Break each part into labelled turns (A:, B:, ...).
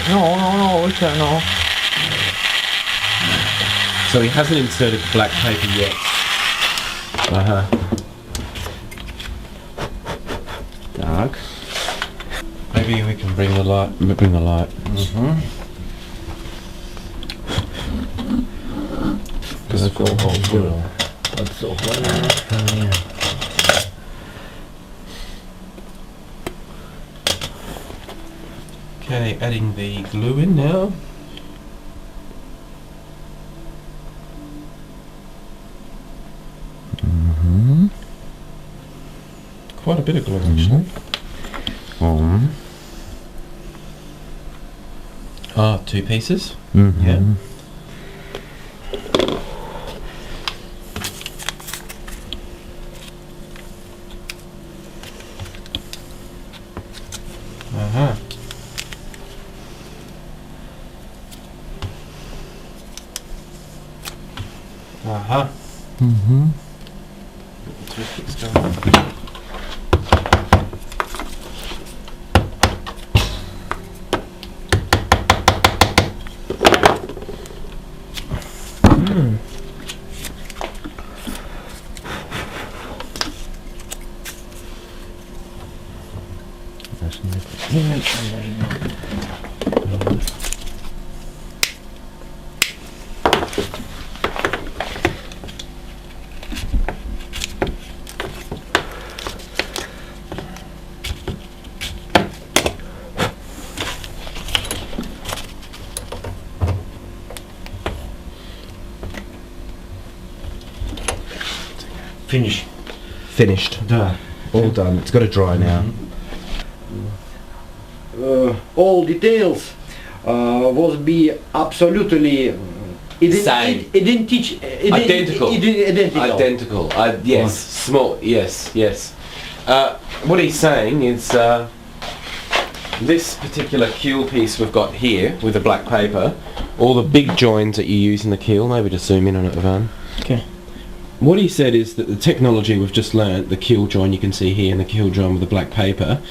A: No.
B: So he hasn't inserted the black paper yet.
A: Так.
B: Maybe we can bring the light. Okay, adding the glue in now. Quite a bit of glue actually. Ah, 2 pieces. Yeah. Finished.
A: Да.
B: All done. It's got to dry now.
A: All details will be absolutely
B: Same.
A: identical.
B: Identical. Yes. Small. Yes. What he's saying is this particular keel piece we've got here with the black paper, all the big joins that you use in the keel. Maybe just zoom in on it, Ivan.
A: Okay.
B: What he said is that the technology we've just learnt, the keel join you can see here and the keel join with the black paper,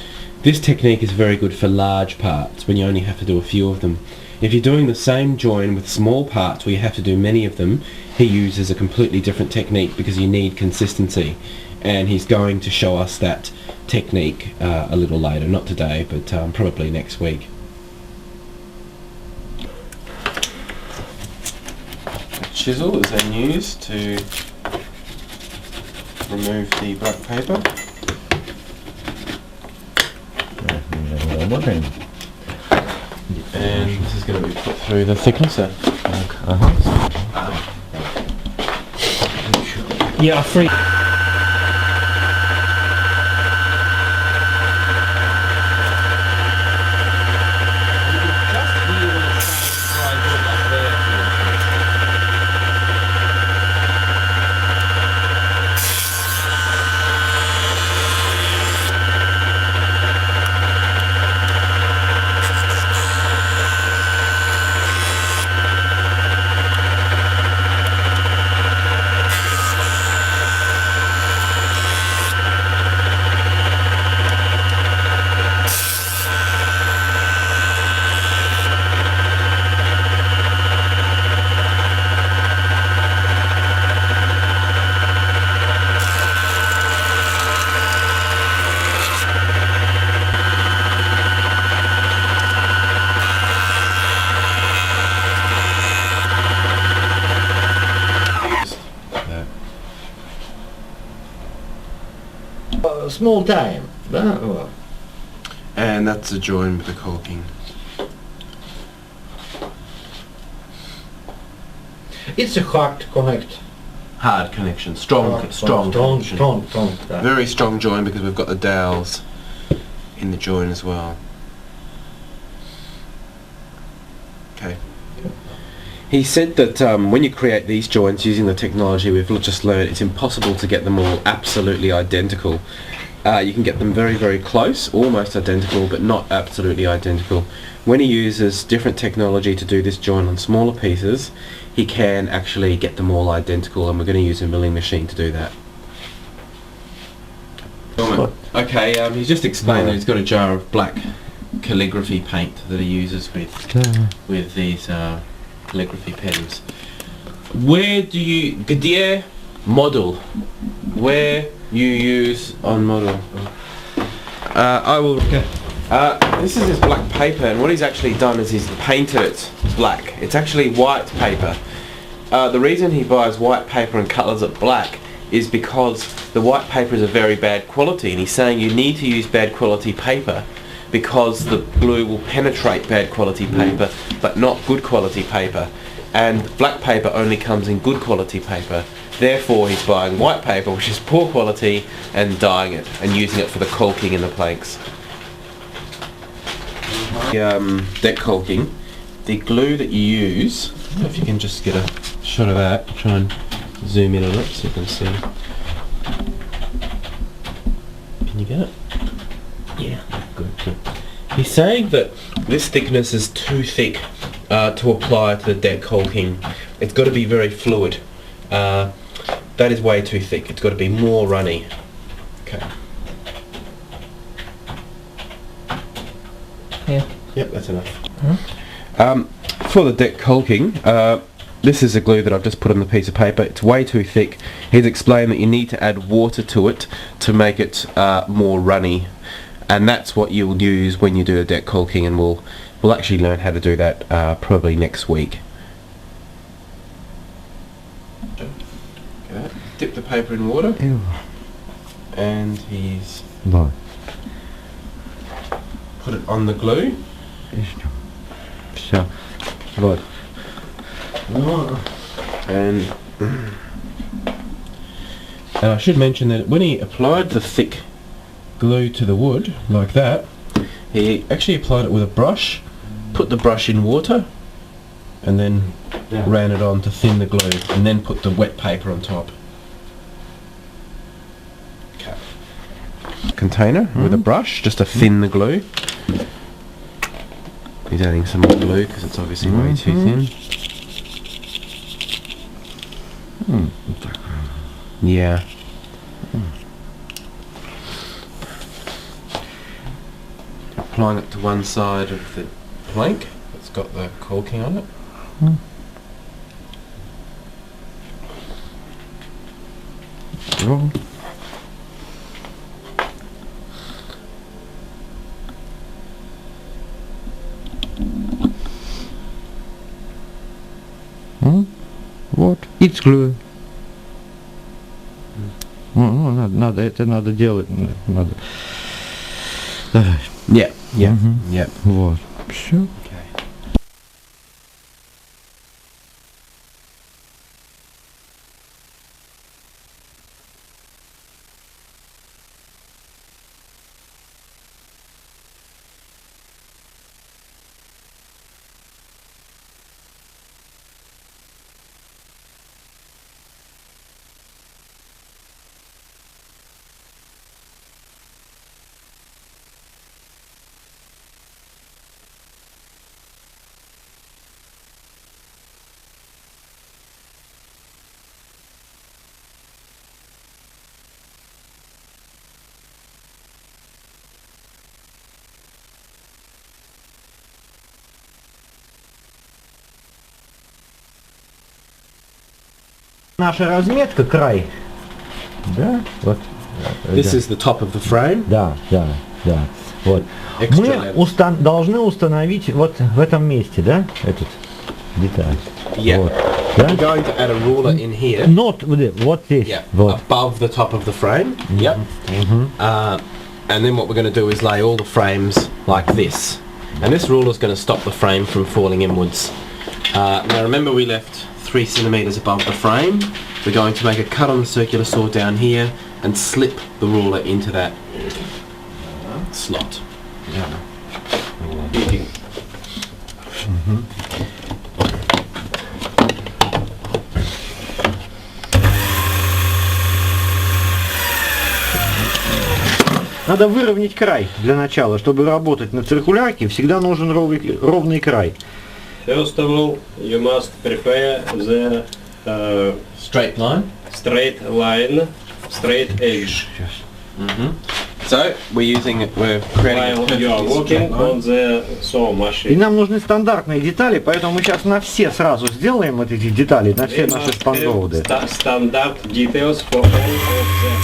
B: this technique is very good for large parts when you only have to do a few of them. If you're doing the same join with small parts where you have to do many of them, he uses a completely different technique because you need consistency. And he's going to show us that technique a little later, not today, but probably next week. A chisel is then used to remove the black paper. And this is going to be put through the thicknesser.
A: Yeah, free. Small time.
B: And that's a join with the caulking.
A: It's a hard to connect.
B: Hard connection, strong connection. Very strong join because we've got the dowels in the join as well. Okay. He said that when you create these joints using the technology we've just learned, it's impossible to get them all absolutely identical. You can get them very, very close, almost identical, but not absolutely identical. When he uses different technology to do this join on smaller pieces, he can actually get them all identical, and we're going to use a milling machine to do that. Okay, he's just explained that he's got a jar of black calligraphy paint that he uses with these calligraphy pens. Where do you, где model? Where you use on model? I will. This is his black paper, and what he's actually done is he's painted it black. It's actually white paper. The reason he buys white paper and colours it black is because the white paper is a very bad quality, and he's saying you need to use bad quality paper because the glue will penetrate bad quality paper but not good quality paper, and black paper only comes in good quality paper. Therefore he's buying white paper, which is poor quality, and dyeing it and using it for the caulking in the planks. Deck caulking, the glue that you use, I don't know if you can just get a shot of that, try and zoom in on it so you can see. Can you get it? Yeah, good. He's saying that this thickness is too thick to apply to the deck caulking. It's got to be very fluid. That is way too thick. It's got to be more runny. Okay.
A: Yeah.
B: Yep, that's enough. For the deck caulking, this is a glue that I've just put on the piece of paper. It's way too thick. He's explained that you need to add water to it to make it more runny, and that's what you'll use when you do the deck caulking, and we'll actually learn how to do that probably next week. Okay. Dip the paper in water.
C: Ew.
B: And he's
C: Вот.
B: put it on the glue.
C: Все. Вот.
B: And I should mention that when he applied the thick glue to the wood, like that, he actually applied it with a brush, put the brush in water, and then ran it on to thin the glue, and then put the wet paper on top. Okay. Container with a brush, just to thin the glue. He's adding some more glue because it's obviously way too thin. Yeah. Applying it to one side of the plank that's got the caulking on it.
C: Oh. Вот, it's glue. Ну, надо, это надо делать, надо. Давай.
B: Yeah, yeah, yeah.
C: Вот, все.
B: Okay.
A: Наша разметка, край. Да, вот.
B: This is the top of the frame.
A: Да. Вот. Мы должны установить вот в этом месте, да, этот деталь.
B: Yeah.
A: Вот.
B: We're going to add a ruler in here.
A: Not вот здесь.
B: Yeah.
A: Вот.
B: Above the top of the frame. Yep. And then what we're going to do is lay all the frames like this. And this ruler is going to stop the frame from falling inwards. Now remember we left 3 centimeters above the frame. We're going to make a cut on the circular saw down here and slip the ruler into that slot.
A: Надо выровнять край для начала. Чтобы работать на циркулярке, всегда нужен ровный край.
D: First of all, you must prepare the
B: Straight line.
D: straight line, straight edge.
B: So we're creating
D: While you are working on the saw
C: И
D: machine.
C: нам нужны стандартные детали, поэтому мы сейчас на все сразу сделаем вот эти детали, на все наши шпангоуты.
D: Standard details for all of them.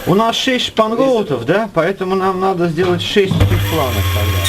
C: У нас 6 шпангоутов, да? Поэтому нам надо сделать 6 этих планов тогда.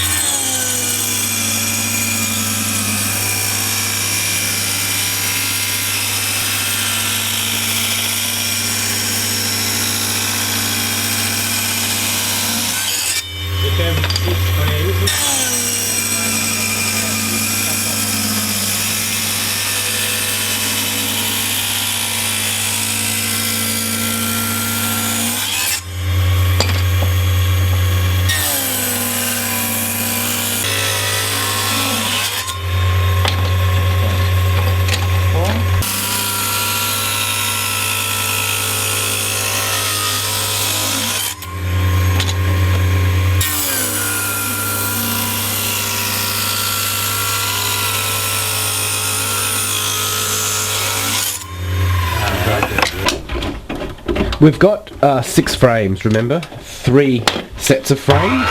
B: We've got 6 frames, remember? 3 sets of frames,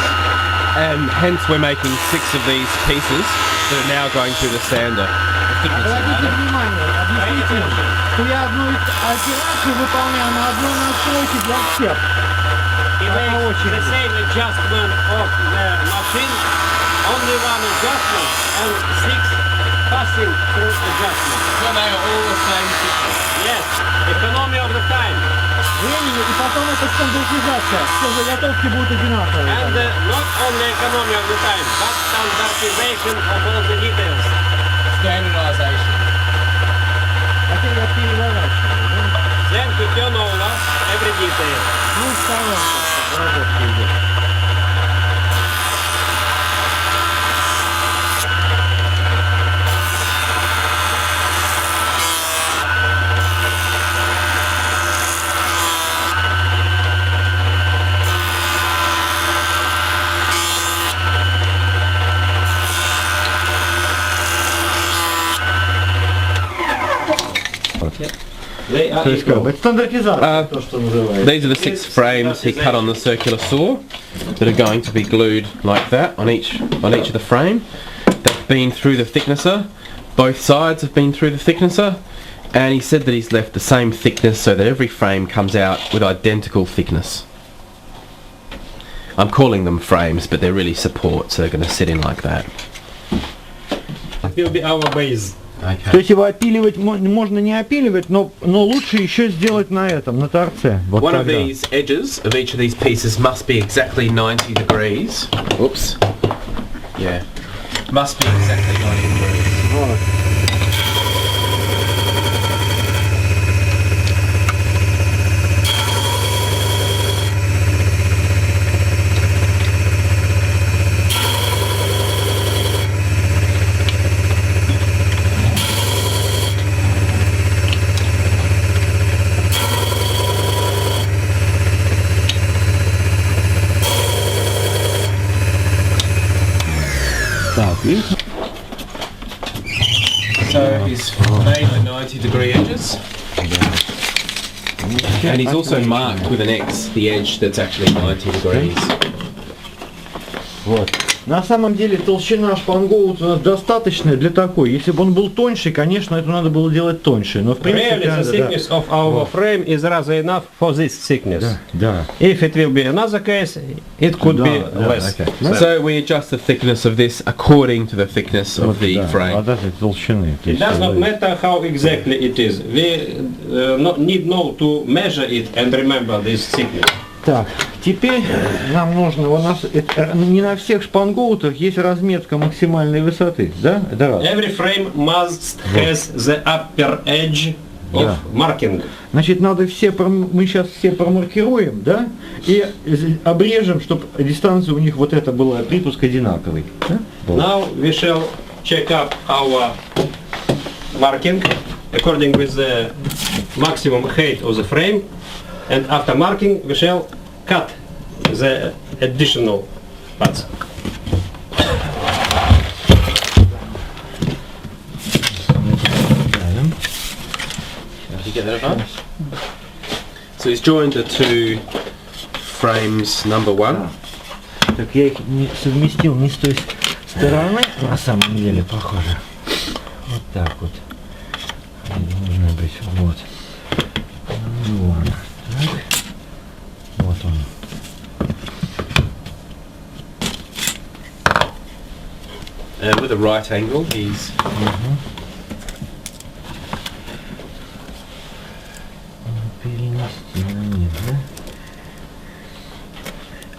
B: and hence we're making 6 of these pieces that are now going through the sander.
C: Обратите внимание, объясните, что я одну операцию выполняю на одной настройке для всех.
D: He makes the same adjustment of the machine, only one adjustment and 6 passing through adjustments.
B: So they are all the same thickness.
D: Yes, economy of the time.
C: Времени, и потом это стандартизация. Все заготовки будут одинаковые.
D: And not only economy of the time, but standardization of all the details.
B: Standardization.
C: Хотя я переворачиваю, да?
D: Then to turn over every detail.
C: Ну, сторонка, работа идет. То есть как бы стандартизация, то, что называется.
B: These are the 6 frames he cut on the circular saw that are going to be glued like that on each of the frame. They've been through the thicknesser. Both sides have been through the thicknesser, and he said that he's left the same thickness so that every frame comes out with identical thickness. I'm calling them frames, but they're really supports, so they're going to sit in like that.
D: It will be our base.
C: То есть его опиливать можно не опиливать, но лучше еще сделать на этом, на торце. Вот
B: One of
C: тогда.
B: these edges of each of these pieces must be exactly 90 degrees. Oops. Yeah. Must be exactly 90 degrees.
C: Вот.
B: So he's made the 90 degree edges, and he's also marked with an X the edge that's actually 90 degrees.
C: Вот. На самом деле толщина шпангоута достаточная для такой. Если бы он был тоньше, конечно, это надо было делать тоньше. Но в принципе,
D: Really, the thickness of our frame is rather enough for this thickness.
C: Да.
D: If it will be another case, it could be less.
C: Okay.
B: So we adjust the thickness of this according to the thickness of the frame.
C: От этой толщины.
D: It does not matter how exactly it is. We need know to measure it and remember this thickness.
C: Так, теперь нам нужно, у нас не на всех шпангоутах есть разметка максимальной высоты, да? Это раз.
D: Every frame must has the upper edge of marking.
C: Значит, надо мы сейчас все промаркируем, да? И обрежем, чтобы дистанция у них вот эта была, припуск одинаковый. Да? Вот.
D: Now we shall check up our marking. according with the maximum height of the frame, and after marking we shall cut the additional parts.
B: Did you get that right? So he's joined the two frames number one.
A: Так я их не совместил не с той стороны, на самом деле, похоже. Вот так вот. Должно быть, вот. Вот. Так. Вот он.
B: And with a right angle, he's
A: Перенести на низ, да?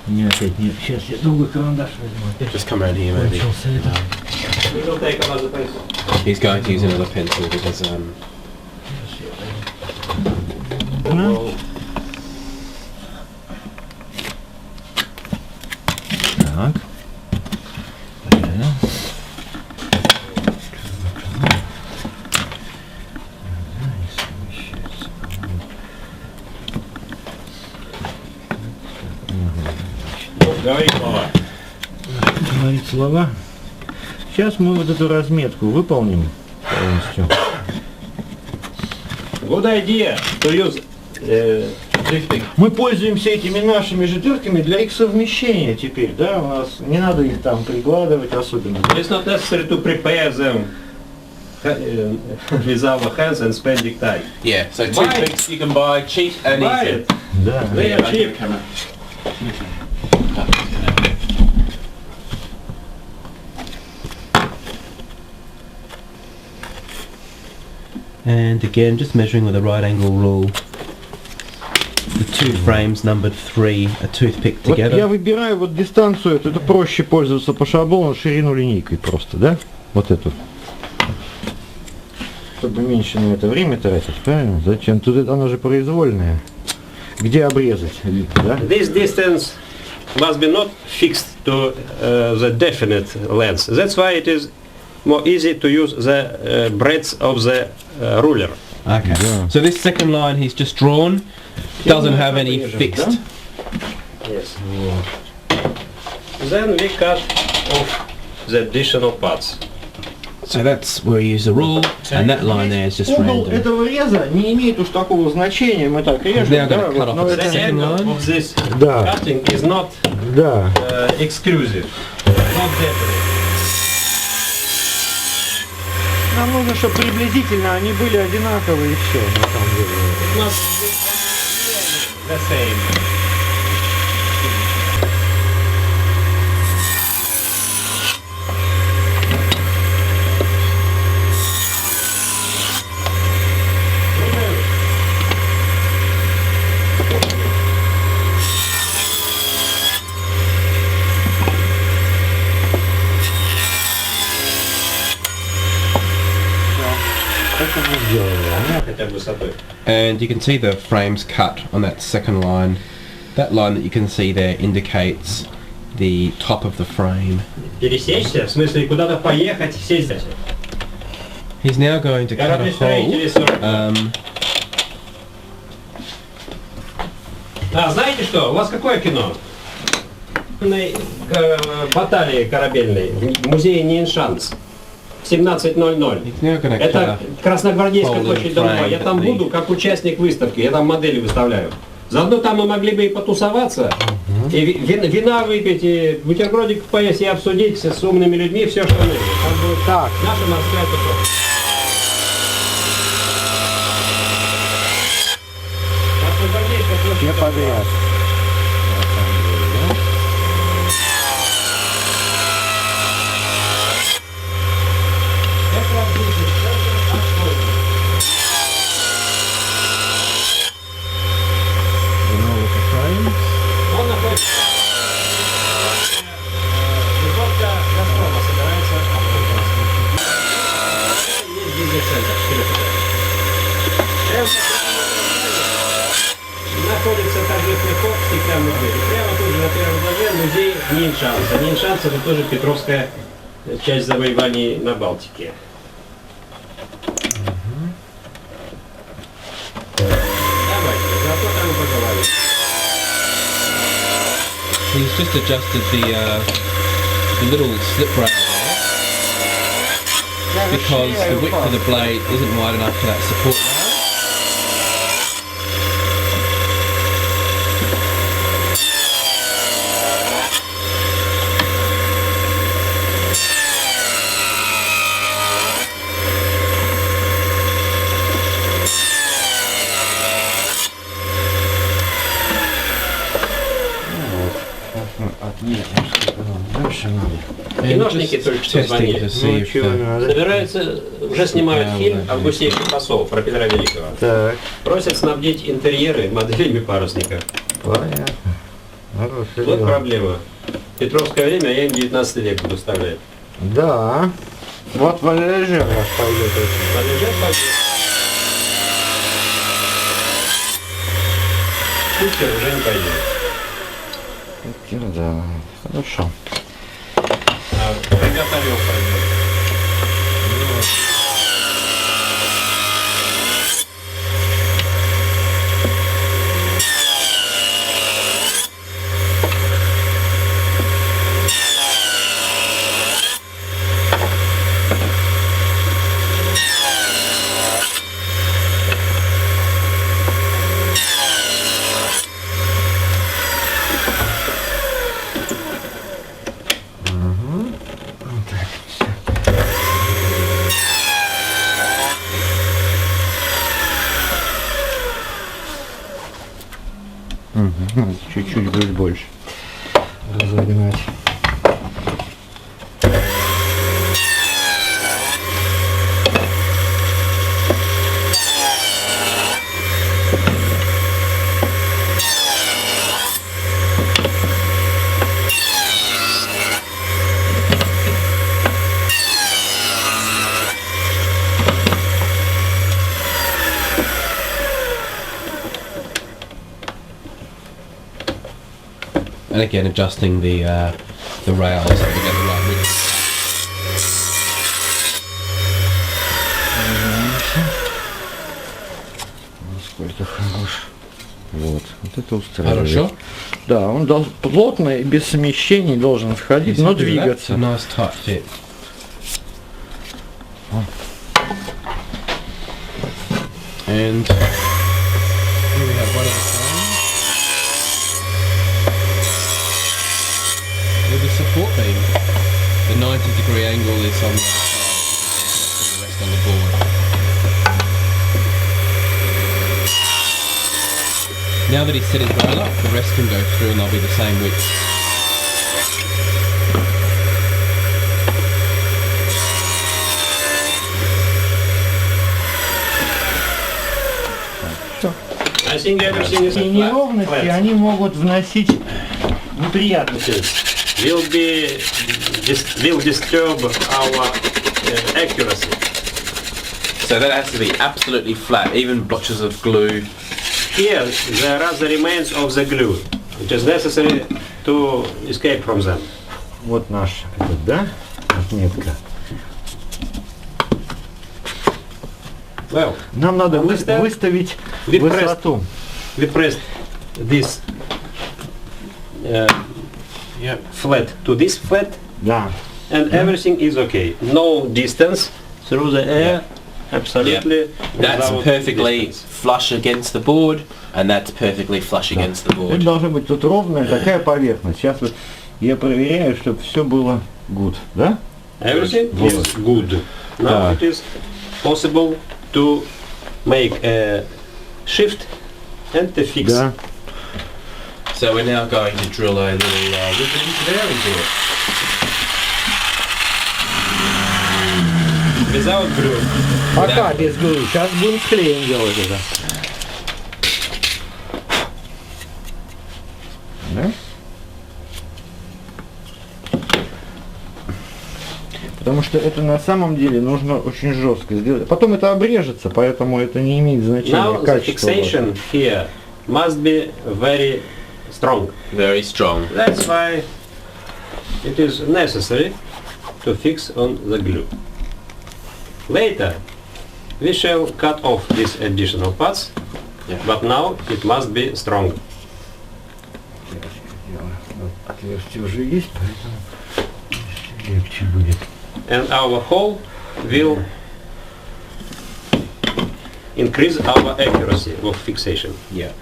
A: Не опять не. Сейчас я другой карандаш возьму. Опять
B: just come around here maybe.
A: кончился это.
D: We will take another pencil.
B: He's going to use another pencil because
A: Ну. Так. Правильно.
D: Говори слова.
A: Говорить слова. Сейчас мы вот эту разметку выполним полностью.
D: Good idea to use drifting.
C: Мы пользуемся этими нашими же дырками для их совмещения теперь, да, у нас не надо их там прикладывать особенно.
D: It's not necessary to prepare them with our hands and spending time.
B: yeah. So
D: Buy
B: toothpicks you can buy cheap and
D: Buy
B: easy.
D: it.
A: Да.
D: They are cheap.
B: And again, just measuring with a right angle rule. The two frames numbered 3, a toothpick
C: Вот я
B: together.
C: выбираю вот дистанцию, это проще пользоваться по шаблону, ширину линейкой просто, да? Вот эту. Чтобы меньше на это время тратить, правильно? Зачем? Тут она же произвольная. Где обрезать, да?
D: This distance must be not fixed to the definite length. That's why it is more easy to use the breadth of the ruler.
B: Okay.
C: Yeah.
B: So this second line he's just drawn doesn't have any fixed.
D: Yes. Then we cut off the additional parts.
B: So that's where you use the rule, and that line there is just
C: Угол
B: random.
C: этого реза не имеет уж такого значения, мы так режем,
B: Now I'm
C: да,
B: gonna cut
C: вот,
B: off
C: но
B: the
C: это-
D: The
B: second
D: angle
B: line.
D: of this
C: Да,
D: cutting is not
C: да.
D: exclusive. Not definite.
C: Нам нужно, чтобы приблизительно они были одинаковые и все, на самом деле.
D: It must be the same.
C: Это мы сделали.
D: Хотя бы высотой.
B: And you can see the frames cut on that second line. That line that you can see there indicates the top of the frame.
D: Пересечься, в смысле куда-то поехать, сесть здесь.
B: He's now going to cut a
D: Кораблестроители
B: hole.
D: А знаете что? У вас какое кино? Баталии корабельной в музее Ниншанс. 17:00.
B: He's now going to cut
D: Это
B: a
D: Красногвардейская
B: Полный
D: площадь Дом 2. Я там
B: фрейм,
D: буду как участник выставки, я там модели выставляю. Заодно там мы могли бы и потусоваться, и вина выпить, и бутербродик поесть, и обсудить с умными людьми все, что нужно. Как бы
C: Так,
D: наша морская тусовка. Красногвардейская площадь
C: все
D: Дом 2.
C: подряд.
D: Это отлично, это отходит. Он находится. Высотка Газпрома собирается. Есть бизнес-центр. Находится торжественный вход в стеклянную дверь. И прямо тут же на первом этаже музей Ниншанса. Ниншанс это тоже Петровская часть завоеваний на Балтике.
B: he's just adjusted the little slip rail there because the width of the blade isn't wide enough for that support rail.
D: Киношники только что звонили. Собираются, уже снимают фильм «Августейший посол» про Петра Великого.
A: Так,
D: Просят снабдить интерьеры моделями парусника.
A: понятно. Хорошее
D: Вот
A: дело.
D: проблема. Петровское время, а я им 19 век буду вставлять.
A: Да. Вот Валежир наш пойдет.
D: Подъезжать пойдет. Кучер уже не пойдет.
A: Да, хорошо.
D: А приготовил пойдет.
A: Чуть-чуть будет больше разогнать.
B: And again, adjusting the rails so we get the right width.
A: Насколько хорош. Вот это устраивает.
B: Хорошо?
A: Да, он плотно и без смещений должен сходить, но двигаться.
B: A nice tight fit. And here we have one of the frames with the support beam. The 90-degree angle is on the outside, the rest on the board. Now that he's set his rail up, the rest can go through and they'll be the same width.
D: I think everything is
A: И неровности они могут вносить неприятности.
D: will disturb our accuracy.
E: So that has to be absolutely flat, even blotches of glue.
D: Here there are the remains of the glue. It is necessary to escape from them.
A: Вот наш этот, да, отметка.
D: Well,
A: Нам надо
D: Understand?
A: выставить
D: We pressed.
A: высоту.
D: we press this flat to this flat,
A: Да.
D: and everything is okay. No distance through the air. Absolutely.
E: That's
D: without
E: perfectly
D: distance.
E: flush against the board, and that's perfectly flush against the
A: Это
E: board.
A: должна быть тут ровная такая поверхность. Сейчас вот я проверяю, чтобы все было good, да?
D: Everything is good. Now it is possible to make a shift and to fix.
A: Да.
E: So we're now going to drill a little rivet into there and do it.
D: Without glue.
A: Пока без глы. Сейчас будем с клеем делать это. Да? Потому что это на самом деле нужно очень жестко сделать. Потом это обрежется, поэтому это не имеет значения
D: Now the
A: качества.
D: fixation here must be very strong.
E: Very strong.
D: That's why it is necessary to fix on the glue. Later we shall cut off these additional parts, but now it must be strong.
A: отверстие уже есть, поэтому легче будет.
D: And our hole will increase our accuracy of fixation.
B: Yeah.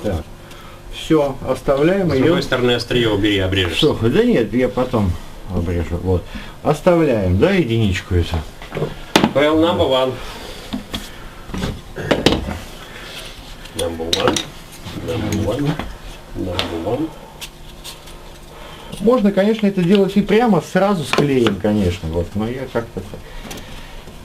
C: Так. Все, оставляем
D: С
C: ее.
D: другой стороны острие убери, обрежешь.
C: Все, да нет, я потом обрежу. Вот. Оставляем, да, единичку эту.
D: Well, number one.
C: Можно, конечно, это делать и прямо сразу с клеем, конечно. Вот, но я как-то так.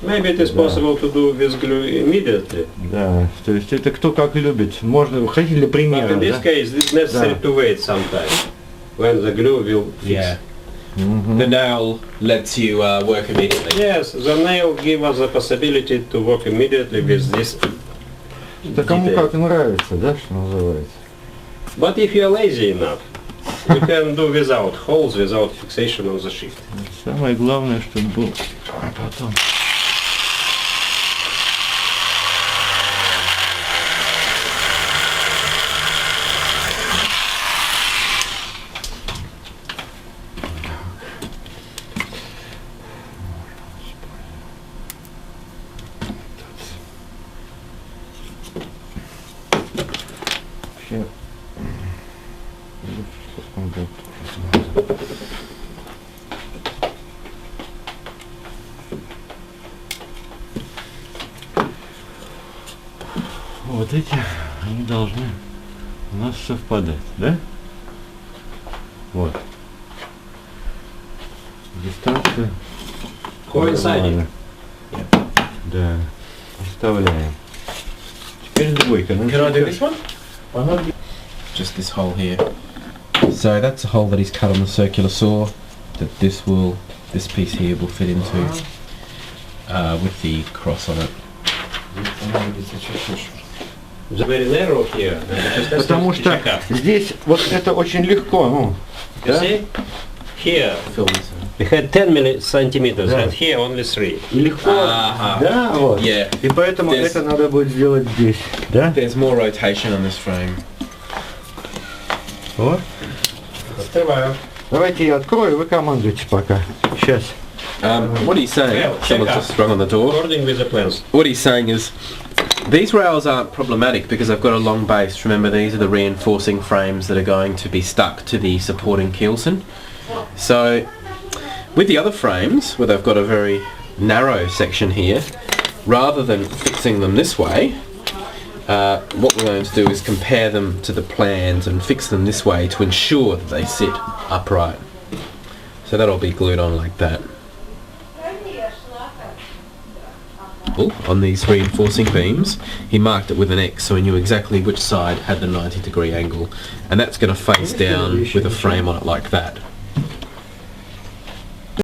D: Maybe it is possible to do with glue immediately.
C: Да, то есть это кто как любит. Можно, хотите для
D: But
C: примера,
D: in this
C: да?
D: case, it's necessary to wait some time when the glue will fix.
B: Yeah. The nail lets you work immediately.
D: Yes, the nail give us the possibility to work immediately with this.
C: Да кому
D: detail.
C: как нравится, да, что называется.
D: But if you are lazy enough, you can do without holes, without fixation on the shift.
C: Самое главное, чтобы был потом. Вот эти, они должны у нас совпадать, да? Вот. Дистанция.
D: Coinciding.
C: Да. Вставляем. Теперь двойка.
B: Can I do this one? Just this hole here. So that's a hole that he's cut on the circular saw that this piece here will fit into with the cross on it.
D: Very narrow here.
C: Потому что здесь вот это очень легко, ну.
D: You
C: Да?
D: see? Here we had 10 centimeters, and here only 3.
C: И легко.
B: Ага.
C: Да, вот.
B: Yeah.
C: И поэтому
B: Здесь-
C: это надо будет сделать здесь. Да?
B: There's more rotation on this frame.
C: Вот.
D: Открываю.
C: Давайте я открою, вы командуйте пока. Сейчас.
B: What he's saying,
D: Well, check
B: someone's
D: out.
B: just sprung on the door.
D: According with the plans.
B: What he's saying is, these rails aren't problematic because they've got a long base. Remember, these are the reinforcing frames that are going to be stuck to the supporting keelson. So, with the other frames, where they've got a very narrow section here, rather than fixing them this way, what we're going to do is compare them to the plans and fix them this way to ensure that they sit upright. So that'll be glued on like that. On these reinforcing beams, he marked it with an X so he knew exactly which side had the 90-degree angle, and that's going to face down with a frame on it like that.